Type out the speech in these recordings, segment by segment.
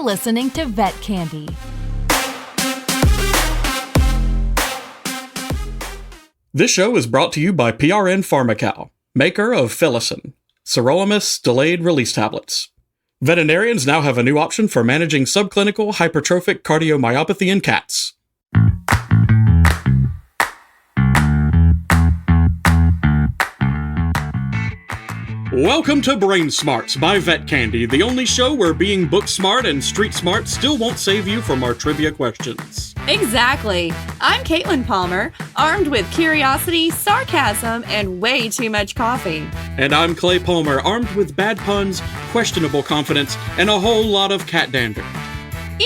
listening to Vet Candy. This show is brought to you by PRN Pharmacal, maker of Filicin, sirolimus delayed release tablets. Veterinarians now have a new option for managing subclinical hypertrophic cardiomyopathy in cats. Welcome to Brain Smarts by Vet Candy, the only show where being book smart and street smart still won't save you from our trivia questions. Exactly. I'm Caitlin Palmer, armed with curiosity, sarcasm, and way too much coffee. And I'm Clay Palmer, armed with bad puns, questionable confidence, and a whole lot of cat dander.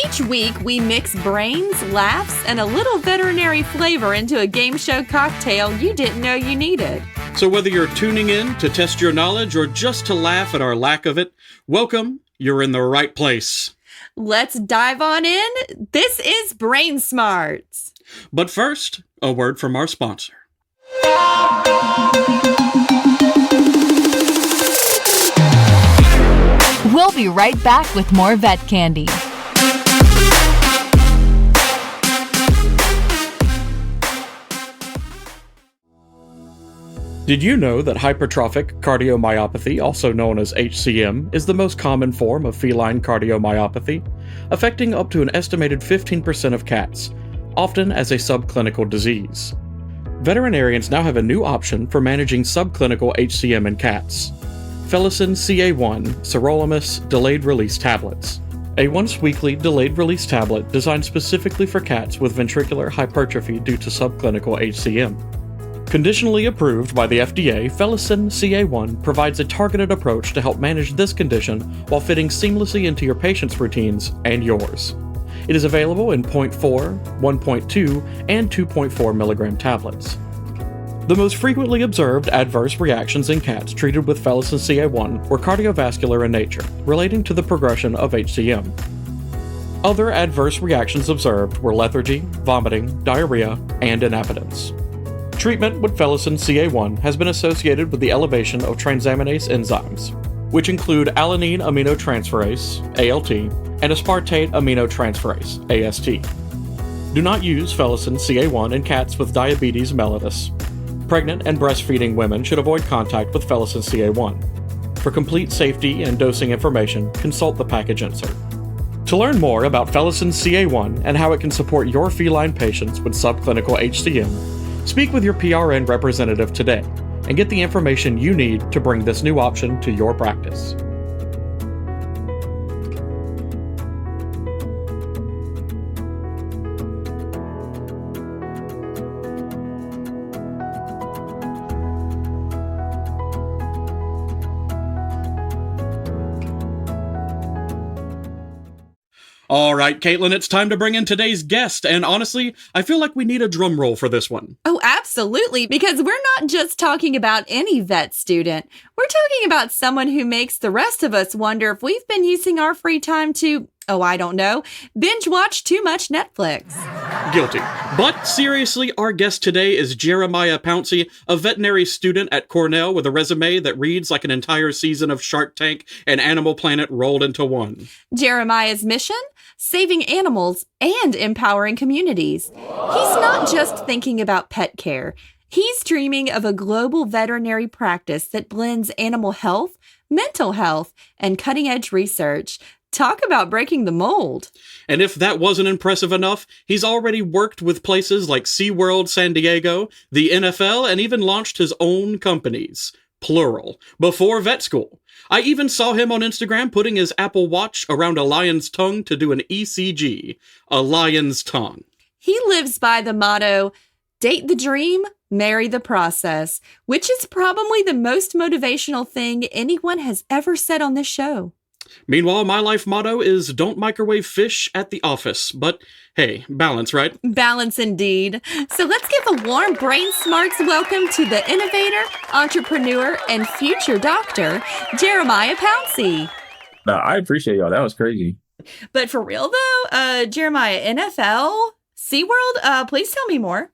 Each week, we mix brains, laughs, and a little veterinary flavor into a game show cocktail you didn't know you needed. So whether you're tuning in to test your knowledge or just to laugh at our lack of it, welcome, you're in the right place. Let's dive on in. This is Brain Smarts. But first, a word from our sponsor. We'll be right back with more Vet Candy. Did you know that hypertrophic cardiomyopathy, also known as HCM, is the most common form of feline cardiomyopathy, affecting up to an estimated 15% of cats, often as a subclinical disease? Veterinarians now have a new option for managing subclinical HCM in cats: Filicin CA1 sirolimus delayed release tablets. A once-weekly delayed-release tablet designed specifically for cats with ventricular hypertrophy due to subclinical HCM. Conditionally approved by the FDA, Filicin CA1 provides a targeted approach to help manage this condition while fitting seamlessly into your patient's routines and yours. It is available in 0.4, 1.2, and 2.4 milligram tablets. The most frequently observed adverse reactions in cats treated with Filicin CA1 were cardiovascular in nature, relating to the progression of HCM. Other adverse reactions observed were lethargy, vomiting, diarrhea, and inappetence. Treatment with Filicin CA1 has been associated with the elevation of transaminase enzymes, which include alanine aminotransferase, ALT, and aspartate aminotransferase, AST. Do not use Filicin CA1 in cats with diabetes mellitus. Pregnant and breastfeeding women should avoid contact with Filicin CA1. For complete safety and dosing information, consult the package insert. To learn more about Filicin CA1 and how it can support your feline patients with subclinical HCM, speak with your PRN representative today and get the information you need to bring this new option to your practice. All right, Caitlin, it's time to bring in today's guest, and honestly, I feel like we need a drum roll for this one. Oh, absolutely, because we're not just talking about any vet student. We're talking about someone who makes the rest of us wonder if we've been using our free time to, I don't know, binge watch too much Netflix. Guilty. But seriously, our guest today is Jeremiah Pouncy, a veterinary student at Cornell with a resume that reads like an entire season of Shark Tank and Animal Planet rolled into one. Jeremiah's mission? Saving animals and empowering communities. He's not just thinking about pet care. He's dreaming of a global veterinary practice that blends animal health, mental health, and cutting-edge research. Talk about breaking the mold. And if that wasn't impressive enough, he's already worked with places like SeaWorld San Diego, the NFL, and even launched his own companies, plural, before vet school. I even saw him on Instagram putting his Apple Watch around a lion's tongue to do an ECG, a lion's tongue. He lives by the motto, date the dream, marry the process, which is probably the most motivational thing anyone has ever said on this show. Meanwhile, my life motto is don't microwave fish at the office, but hey, balance, right? Balance indeed. So let's give a warm Brain Smarts welcome to the innovator, entrepreneur, and future doctor, Jeremiah Pouncy. No, I appreciate y'all. That was crazy. But for real though, Jeremiah, NFL, SeaWorld, please tell me more.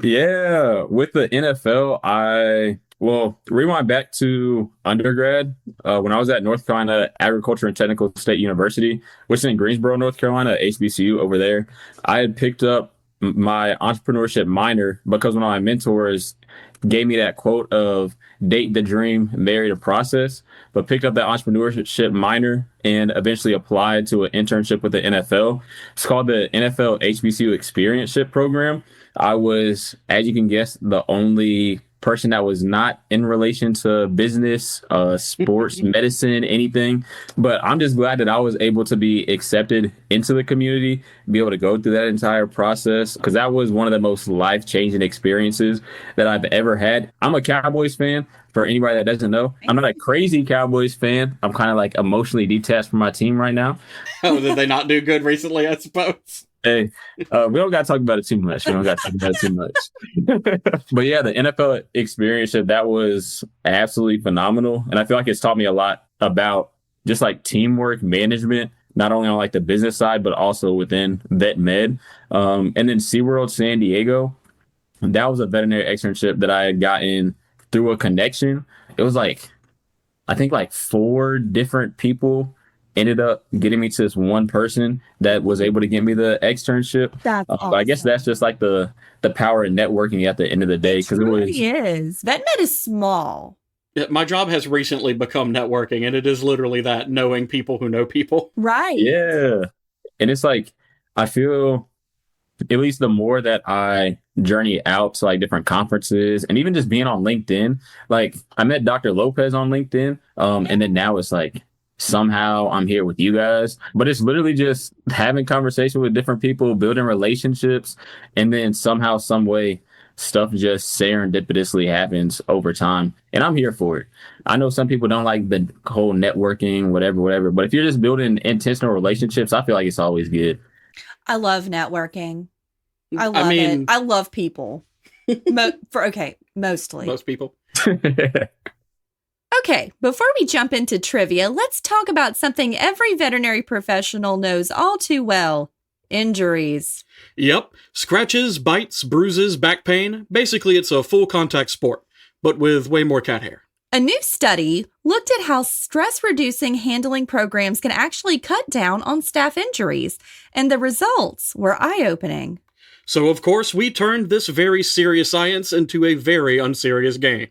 Yeah, with the NFL, I Well, rewind back to undergrad. When I was at North Carolina Agriculture and Technical State University, which is in Greensboro, North Carolina, HBCU over there, I had picked up my entrepreneurship minor because one of my mentors gave me that quote of date the dream, marry the process, but picked up that entrepreneurship minor and eventually applied to an internship with the NFL. It's called the NFL HBCU Experience Program. I was, as you can guess, the only person that was not in relation to business, sports, medicine, anything. But I'm just glad that I was able to be accepted into the community, be able to go through that entire process, because that was one of the most life-changing experiences that I've ever had. I'm a Cowboys fan. For anybody that doesn't know, I'm not a crazy Cowboys fan. I'm kind of like emotionally detached from my team right now. Oh, did they not do good recently, I suppose? Hey, we don't got to talk about it too much. But yeah, the NFL experience, that was absolutely phenomenal. And I feel like it's taught me a lot about just like teamwork, management, not only on like the business side, but also within vet med. And then SeaWorld San Diego, that was a veterinary externship that I had gotten through a connection. It was like, I think like 4 different people ended up getting me to this one person that was able to get me the externship. That's awesome. I guess that's just like the power of networking at the end of the day. It really is. Vet med is small. Yeah, my job has recently become networking, and it is literally that, knowing people who know people. Right. Yeah. And it's like, I feel, at least the more that I journey out to like different conferences and even just being on LinkedIn, like I met Dr. Lopez on LinkedIn. And then now it's like, somehow I'm here with you guys, but it's literally just having conversation with different people, building relationships, and then somehow, some way, stuff just serendipitously happens over time. And I'm here for it. I know some people don't like the whole networking, whatever, but if you're just building intentional relationships, I feel like it's always good. I love networking. I love it. I love people. Mostly. Most people. Okay, before we jump into trivia, let's talk about something every veterinary professional knows all too well: injuries. Yep. Scratches, bites, bruises, back pain. Basically, it's a full contact sport, but with way more cat hair. A new study looked at how stress-reducing handling programs can actually cut down on staff injuries, and the results were eye-opening. So, of course, we turned this very serious science into a very unserious game.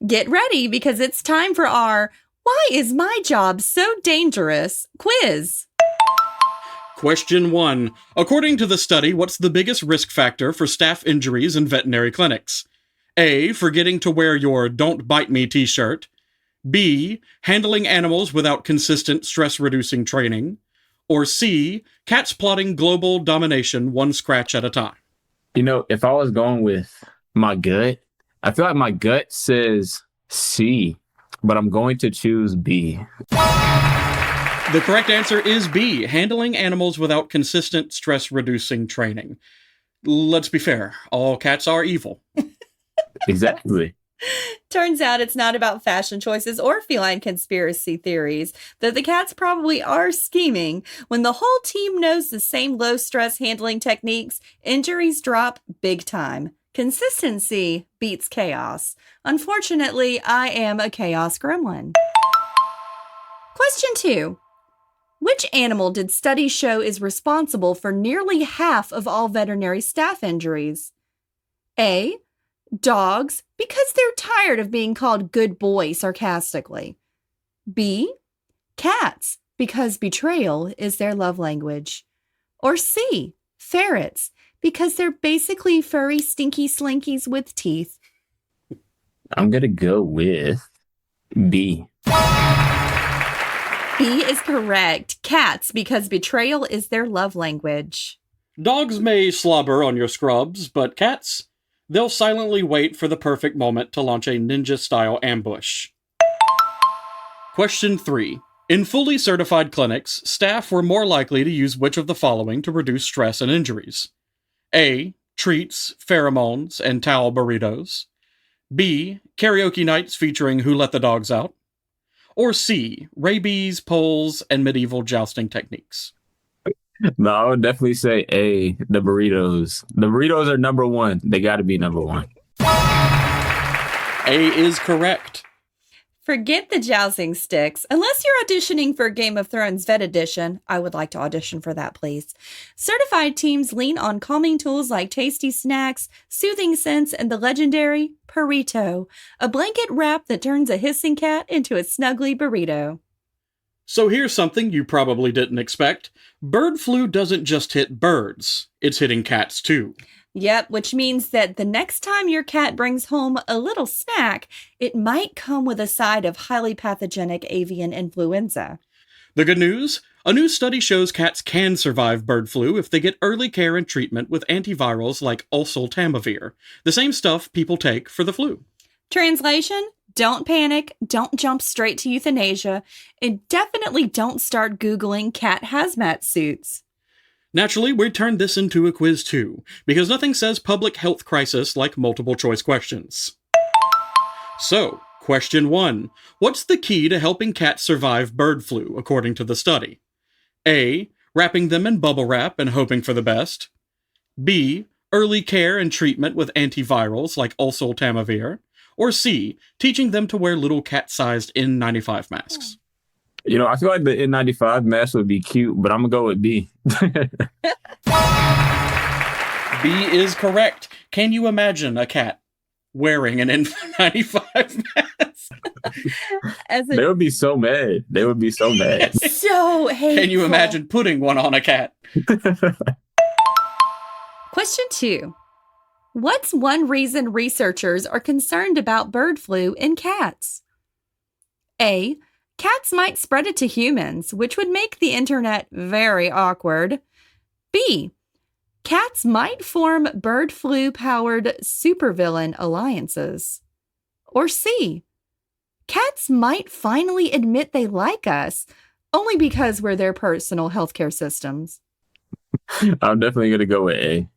Get ready, because it's time for our "Why is my job so dangerous?" quiz. Question 1. According to the study, what's the biggest risk factor for staff injuries in veterinary clinics? A. Forgetting to wear your "Don't Bite Me" t-shirt. B. Handling animals without consistent stress-reducing training. Or C. Cats plotting global domination one scratch at a time. You know, if I was going with my gut, I feel like my gut says C, but I'm going to choose B. The correct answer is B. Handling animals without consistent stress-reducing training. Let's be fair. All cats are evil. Exactly. Turns out it's not about fashion choices or feline conspiracy theories, that the cats probably are scheming. When the whole team knows the same low-stress handling techniques, injuries drop big time. Consistency beats chaos. Unfortunately, I am a chaos gremlin. Question 2. Which animal did studies show is responsible for nearly half of all veterinary staff injuries? A. Dogs, because they're tired of being called good boy sarcastically. B. Cats, because betrayal is their love language. Or C. Ferrets, because they're basically furry, stinky slinkies with teeth. I'm going to go with B. B is correct. Cats, because betrayal is their love language. Dogs may slobber on your scrubs, but cats, they'll silently wait for the perfect moment to launch a ninja-style ambush. Question 3. In fully certified clinics, staff were more likely to use which of the following to reduce stress and injuries? A. Treats, pheromones, and towel burritos. B. Karaoke nights featuring Who Let the Dogs Out. Or C. Rabies, poles, and medieval jousting techniques. No, I would definitely say A, the burritos. The burritos are number one. They got to be number one. A is correct. Forget the jousting sticks. Unless you're auditioning for Game of Thrones Vet Edition, I would like to audition for that, please. Certified teams lean on calming tools like tasty snacks, soothing scents, and the legendary burrito, a blanket wrap that turns a hissing cat into a snuggly burrito. So here's something you probably didn't expect. Bird flu doesn't just hit birds, it's hitting cats too. Yep, which means that the next time your cat brings home a little snack, it might come with a side of highly pathogenic avian influenza. The good news? A new study shows cats can survive bird flu if they get early care and treatment with antivirals like oseltamivir, the same stuff people take for the flu. Translation? Don't panic, don't jump straight to euthanasia, and definitely don't start Googling cat hazmat suits. Naturally, we turned this into a quiz too, because nothing says public health crisis like multiple choice questions. So, question 1. What's the key to helping cats survive bird flu, according to the study? A. Wrapping them in bubble wrap and hoping for the best. B. Early care and treatment with antivirals like oseltamivir. Or C. Teaching them to wear little cat-sized N95 masks. You know, I feel like the N95 mask would be cute, but I'm going to go with B. B is correct. Can you imagine a cat wearing an N95 mask? They would be so mad. They would be so mad. So hateful. Can you imagine putting one on a cat? Question 2. What's one reason researchers are concerned about bird flu in cats? A. Cats might spread it to humans, which would make the internet very awkward. B. Cats might form bird flu-powered supervillain alliances. Or C. Cats might finally admit they like us, only because we're their personal healthcare systems. I'm definitely going to go with A.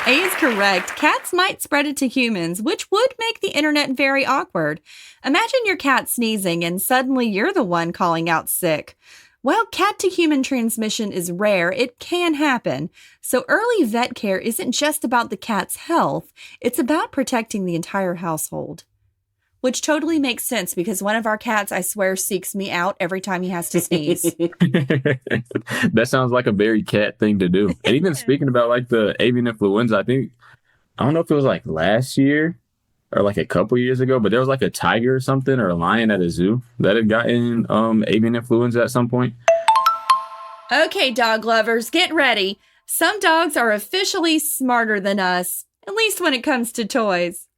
A is correct. Cats might spread it to humans, which would make the internet very awkward. Imagine your cat sneezing and suddenly you're the one calling out sick. While cat-to-human transmission is rare, it can happen. So early vet care isn't just about the cat's health, it's about protecting the entire household. Which totally makes sense because one of our cats, I swear, seeks me out every time he has to sneeze. That sounds like a very cat thing to do. And even speaking about like the avian influenza, I don't know if it was like last year or like a couple years ago, but there was like a tiger or something or a lion at a zoo that had gotten avian influenza at some point. Okay, dog lovers, get ready. Some dogs are officially smarter than us, at least when it comes to toys.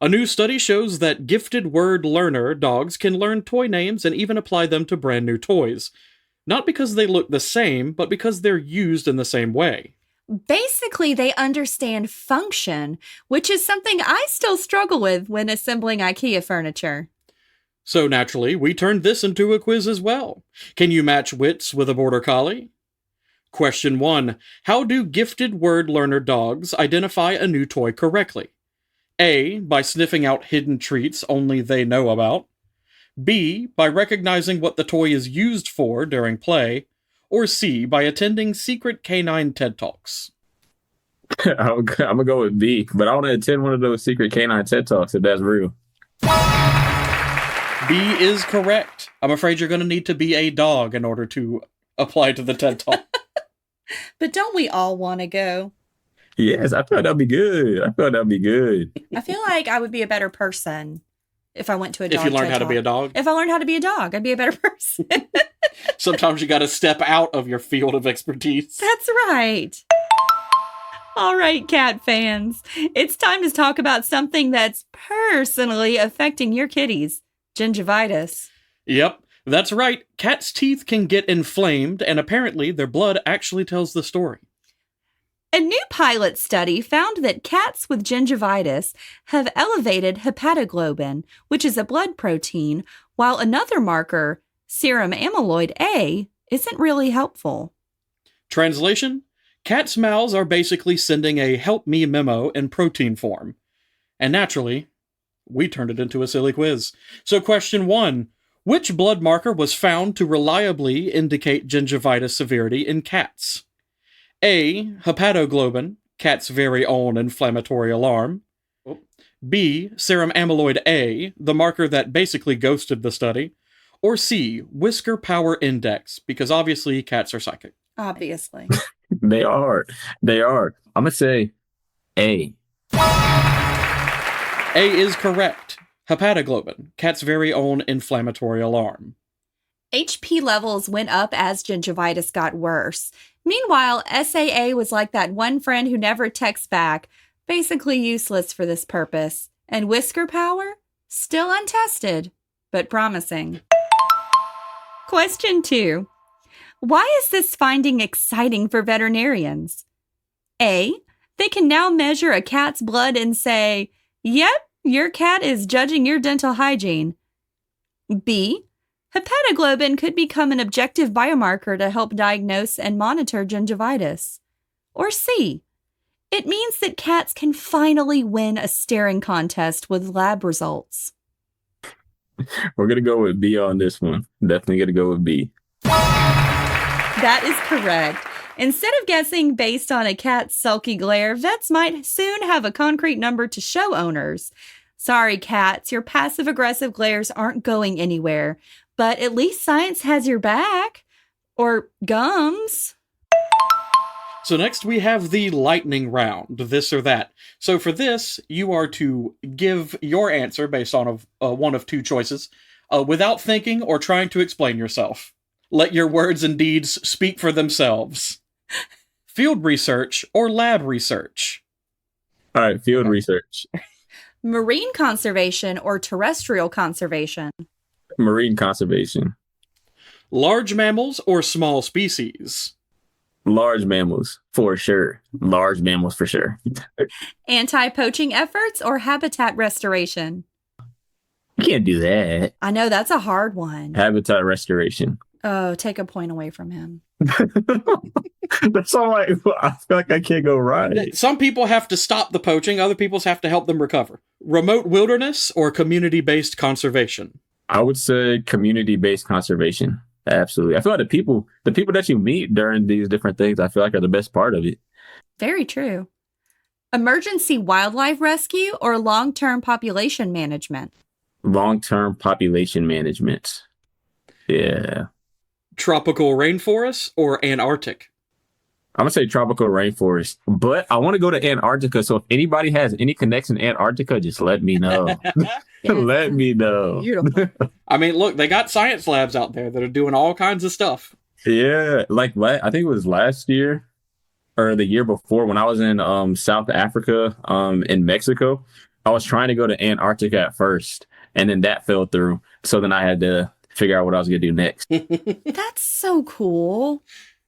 A new study shows that gifted word learner dogs can learn toy names and even apply them to brand new toys. Not because they look the same, but because they're used in the same way. Basically, they understand function, which is something I still struggle with when assembling IKEA furniture. So naturally, we turned this into a quiz as well. Can you match wits with a border collie? Question 1. How do gifted word learner dogs identify a new toy correctly? A. By sniffing out hidden treats only they know about. B. By recognizing what the toy is used for during play. Or C. By attending secret canine TED Talks. I'm going to go with B, but I want to attend one of those secret canine TED Talks if that's real. B is correct. I'm afraid you're going to need to be a dog in order to apply to the TED Talk. But don't we all want to go? Yes, I thought that'd be good. I feel like I would be a better person if I went to a dog. If you learned TED how to be a Talk. dog? If I learned how to be a dog, I'd be a better person. Sometimes you got to step out of your field of expertise. That's right. All right, cat fans. It's time to talk about something that's personally affecting your kitties. Gingivitis. Yep, that's right. Cats' teeth can get inflamed, and apparently their blood actually tells the story. A new pilot study found that cats with gingivitis have elevated hepatoglobin, which is a blood protein, while another marker, serum amyloid A, isn't really helpful. Translation? Cats' mouths are basically sending a help me memo in protein form. And naturally, we turned it into a silly quiz. So question 1, which blood marker was found to reliably indicate gingivitis severity in cats? A. Hepatoglobin, cat's very own inflammatory alarm. B. Serum amyloid A, the marker that basically ghosted the study. Or C. Whisker power index, because obviously cats are psychic. Obviously. They are. They are. I'm going to say A. A is correct. Hepatoglobin, cat's very own inflammatory alarm. HP levels went up as gingivitis got worse. Meanwhile, SAA was like that one friend who never texts back, basically useless for this purpose. And whisker power? Still untested, but promising. Question 2. Why is this finding exciting for veterinarians? A. They can now measure a cat's blood and say, yep, your cat is judging your dental hygiene. B. Hepatoglobin could become an objective biomarker to help diagnose and monitor gingivitis. Or C. It means that cats can finally win a staring contest with lab results. We're going to go with B on this one. Definitely going to go with B. That is correct. Instead of guessing based on a cat's sulky glare, vets might soon have a concrete number to show owners. Sorry, cats, your passive-aggressive glares aren't going anywhere, but at least science has your back. Or gums. So next we have the lightning round, this or that. So for this, you are to give your answer based on one of two choices, without thinking or trying to explain yourself. Let your words and deeds speak for themselves. Field research or lab research? All right, field research. Marine conservation or terrestrial conservation? Marine conservation. Large mammals or small species? Large mammals, for sure. Large mammals, for sure. Anti-poaching efforts or habitat restoration? You can't do that. I know, that's a hard one. Habitat restoration. Oh, take a point away from him. That's all right. I feel like I can't go right. Some people have to stop the poaching, other people have to help them recover. Remote wilderness or community-based conservation? I would say community-based conservation. Absolutely. I feel like the people that you meet during these different things, I feel like are the best part of it. Very true. Emergency wildlife rescue or long-term population management? Long-term population management. Yeah. Tropical rainforests or Antarctic? I'm going to say tropical rainforest, but I want to go to Antarctica. So if anybody has any connection to Antarctica, just let me know. Let me know. Beautiful. I mean, look, they got science labs out there that are doing all kinds of stuff. Yeah. Like, I think it was last year or the year before when I was in South Africa, in Mexico. I was trying to go to Antarctica at first, and then that fell through. So then I had to figure out what I was going to do next. That's so cool.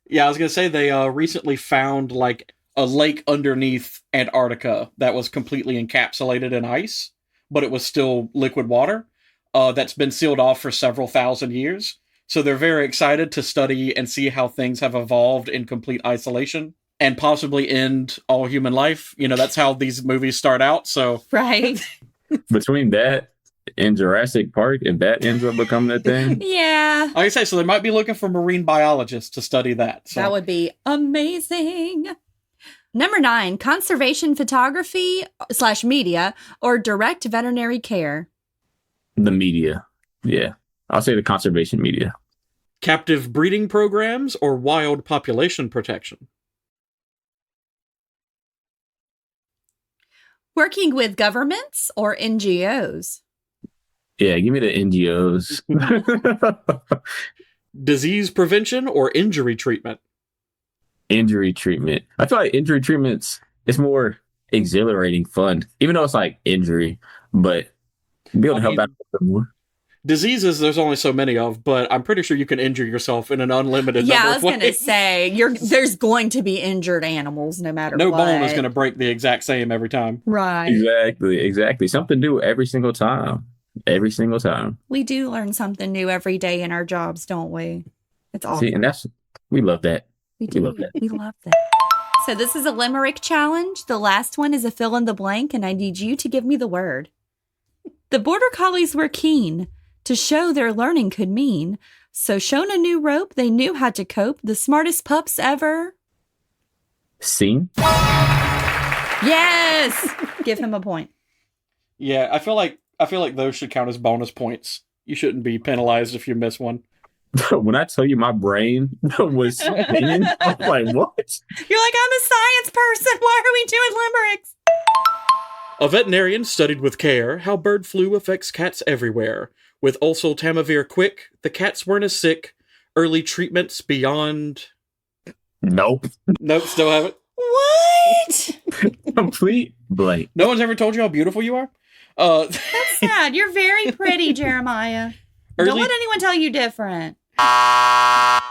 Yeah, I was going to say they recently found like a lake underneath Antarctica that was completely encapsulated in ice, but it was still liquid water that's been sealed off for several thousand years. So they're very excited to study and see how things have evolved in complete isolation and possibly end all human life. You know, that's how these movies start out. So Right. Between that and Jurassic Park, if that ends up becoming a thing. Yeah. like I say, so they might be looking for marine biologists to study that. So. That would be amazing. Number 9, conservation photography / media or direct veterinary care? The media. Yeah. I'll say the conservation media. Captive breeding programs or wild population protection? Working with governments or NGOs? Yeah, give me the NGOs. Disease prevention or injury treatment? Injury treatment. I feel like injury treatments, it's more exhilarating, fun, even though it's like injury, but be able to help out a bit more. Diseases, there's only so many of, but I'm pretty sure you can injure yourself in an unlimited number of ways. Yeah, I was going to say, there's going to be injured animals no matter No what. bone is going to break the exact same every time. Right. Exactly. Something new every single time. Every single time. We do learn something new every day in our jobs, don't we? It's awesome. See, and we love that. We do. love that. We love that. So this is a limerick challenge. The last one is a fill in the blank, and I need you to give me the word. The border collies were keen to show their learning could mean. So shown a new rope, they knew how to cope. The smartest pups ever. Seen? Yes! Give him a point. Yeah, I feel like those should count as bonus points. You shouldn't be penalized if you miss one. When I tell you my brain was spinning, I'm like, what? You're like, I'm a science person. Why are we doing limericks? A veterinarian studied with care how bird flu affects cats everywhere. With oseltamivir quick, the cats weren't as sick. Early treatments beyond... Nope. Nope, still haven't. What? Complete blank. No one's ever told you how beautiful you are? That's sad. You're very pretty, Jeremiah. Don't let anyone tell you different.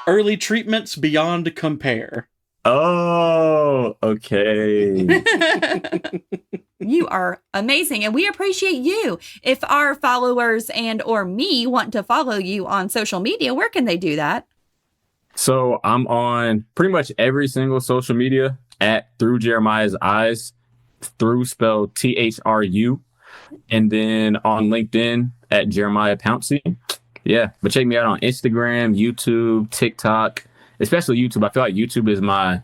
Early treatments beyond compare. Oh, okay. You are amazing, and we appreciate you. If our followers and or me want to follow you on social media, where can they do that? So I'm on pretty much every single social media at Through Jeremiah's Eyes, through spelled THRU, and then on LinkedIn at Jeremiah Pouncy. Yeah, but check me out on Instagram, YouTube, TikTok, especially YouTube. I feel like YouTube is my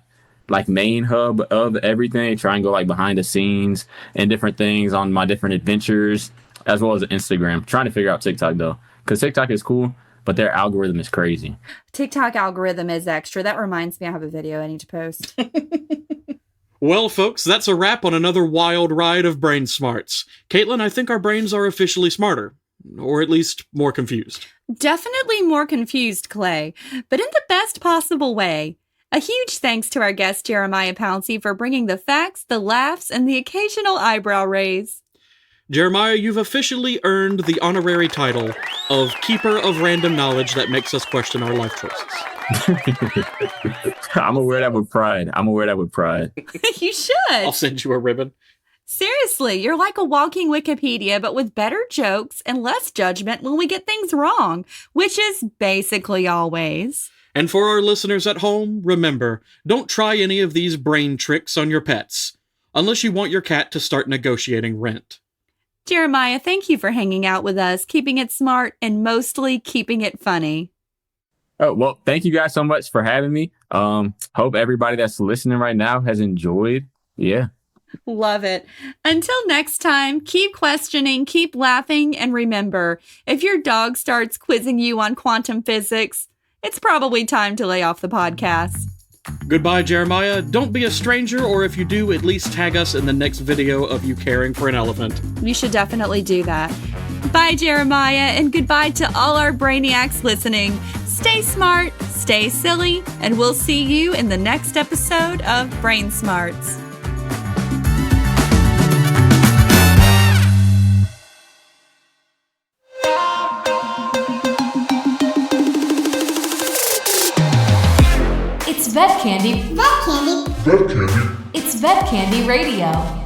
main hub of everything. Try and go behind the scenes and different things on my different adventures, as well as Instagram. Trying to figure out TikTok though, because TikTok is cool, but their algorithm is crazy. TikTok algorithm is extra. That reminds me I have a video I need to post. Well, folks, that's a wrap on another wild ride of brain smarts. Caitlin, I think our brains are officially smarter. Or at least more confused. Definitely more confused, Clay, but in the best possible way. A huge thanks to our guest, Jeremiah Pouncy, for bringing the facts, the laughs, and the occasional eyebrow raise. Jeremiah, you've officially earned the honorary title of Keeper of Random Knowledge that makes us question our life choices. I'm gonna wear that with pride. You should. I'll send you a ribbon. Seriously, you're like a walking Wikipedia, but with better jokes and less judgment when we get things wrong, which is basically always. And for our listeners at home, remember, don't try any of these brain tricks on your pets, unless you want your cat to start negotiating rent. Jeremiah, thank you for hanging out with us, keeping it smart, and mostly keeping it funny. Oh, well, thank you guys so much for having me. Hope everybody that's listening right now has enjoyed. Yeah. Love it. Until next time, keep questioning, keep laughing, and remember, if your dog starts quizzing you on quantum physics, it's probably time to lay off the podcast. Goodbye, Jeremiah. Don't be a stranger, or if you do, at least tag us in the next video of you caring for an elephant. You should definitely do that. Bye, Jeremiah, and goodbye to all our brainiacs listening. Stay smart, stay silly, and we'll see you in the next episode of Brain Smarts. It's Vet Candy. Vet Candy. It's Vet Candy Radio.